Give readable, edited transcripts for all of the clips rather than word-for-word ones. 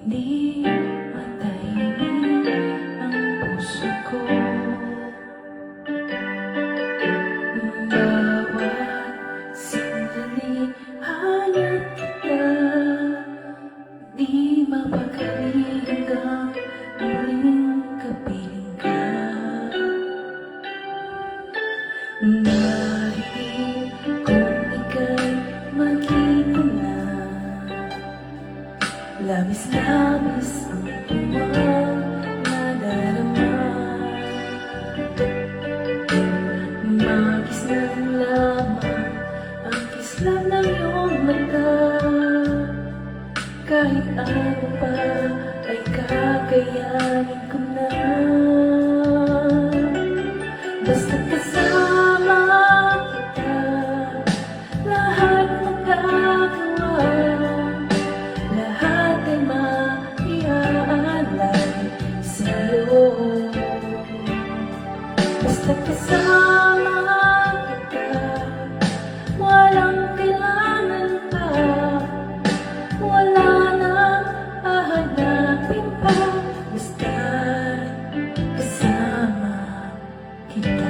Hindi matahimik ang puso ko. Bawat sandali hanap kita, di mapakali hanggang muling kapiling ka. Dahil kung ika'y makita na, labis-labis ang tuwang nadarama. Magis na lamang ang kislan ng iyong mata. Kahit ano pa ay kakayanin ko na. Basta kasama kita, lahat magagawa. Lahat ay maiaalay sa'yo. Basta kasama kita, walang kailangan pa, wala nang hahanapin pa. Basta kasama kita.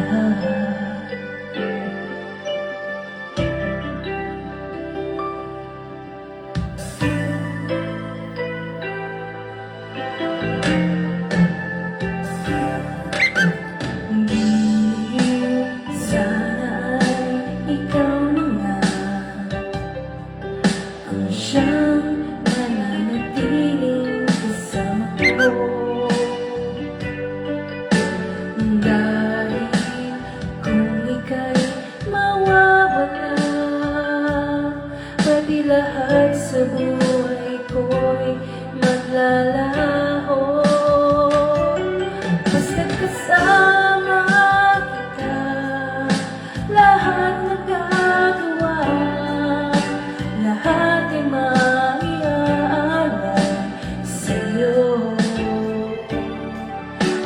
Siyang mananatiling kasama ko. Dahil kung ika'y mawawala, pati lahat sa buhay ko'y maglalaho. Basta kasama kita, lahat nagagawa. Lahat ay maiaalay sa'yo.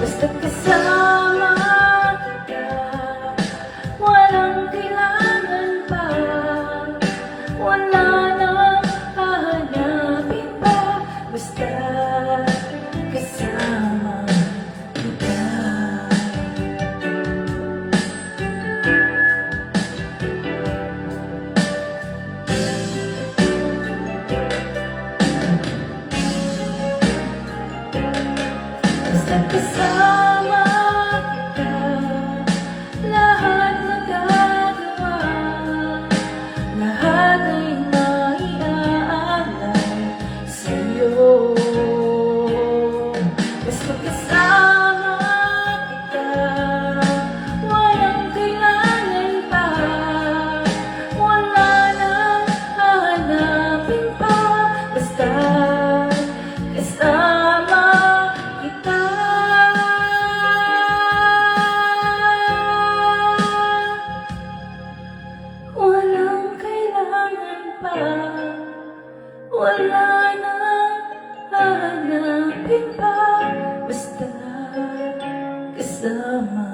Basta kasama kita, walang kailangan pa, wala nang hahanapin pa. Basta kasama kita. Basta kasama kita, lahat nagagawa. Lahat ay maiaalay sa'yo. Basta kasama kita, walang kailangan pa, wala nang hahanapin pa. Basta kasama kita. Walang kailangan pa, wala nang hahanapin pa. Basta kasama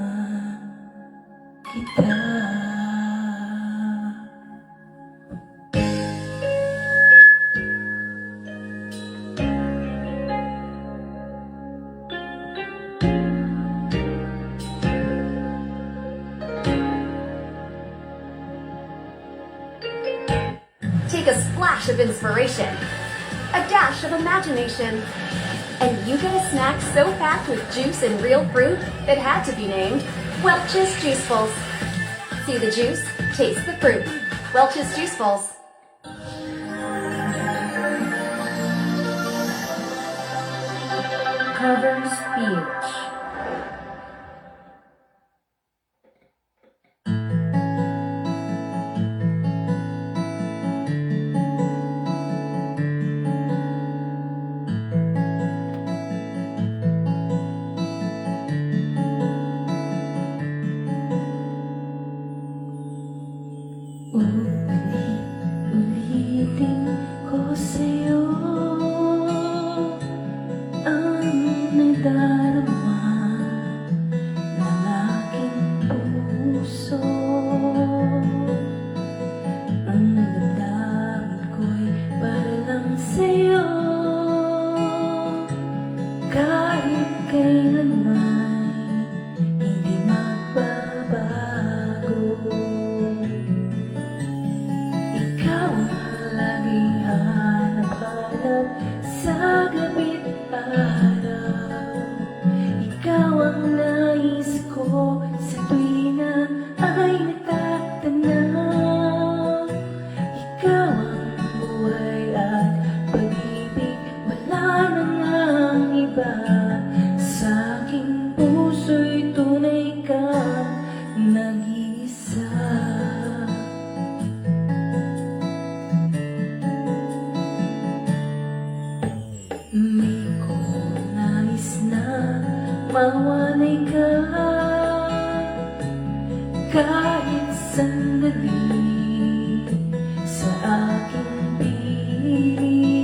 kita. Take a splash of inspiration, a dash of imagination, and you get a snack so packed with juice and real fruit it had to be named Welch's Juicefuls. See the juice, taste the fruit. Welch's Juicefuls. Cover speech. Ulit-ulitin ko sa'yo ang nadarama ng aking puso. Ang damdamin ko'y para lang sa'yo, kahit kailanman hindi magbabago. Ikaw ang laging hanap-hanap sa gabi't araw. Ikaw ang nais ko sa tuwina ay natatanaw. Ikaw ang buhay at pag-ibig, wala na ngang iba. Sa aking puso'y tunay kang nag-iisa. Di ko nais na mawalay ka kahit sandali sa aking piling.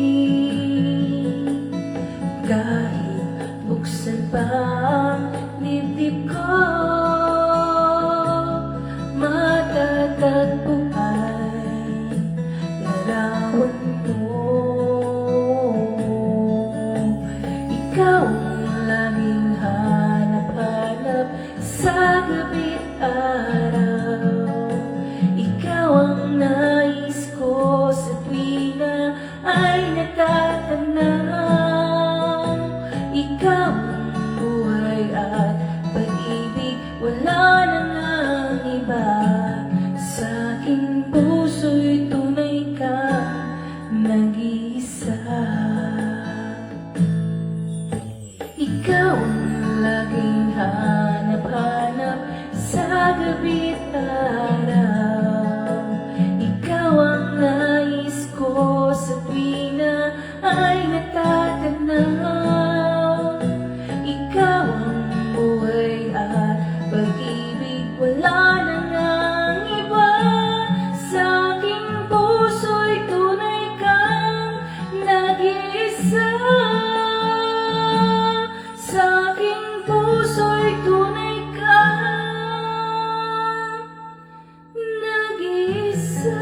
Kahit buksan pa ang dibdib ko, matatagpo ay larawan mo. Ikaw ang laging hanap-hanap sa gabi't araw. Ikaw ang nais ko sa tuwina ay natatanaw. Ikaw ang buhay at pag-ibig, wala na ngang iba. Sa aking puso'y tunay kang nag-iisa. Ikaw ang laging hanap-hanap sa gabi't araw. Ikaw ang nais ko sa tuwina ay natatanaw. Ikaw ang buhay at pag-ibig, wala na ngang iba. Sa aking puso'y tunay kang nag-iisa. Sa aking puso'y tunay kang nag-iisa.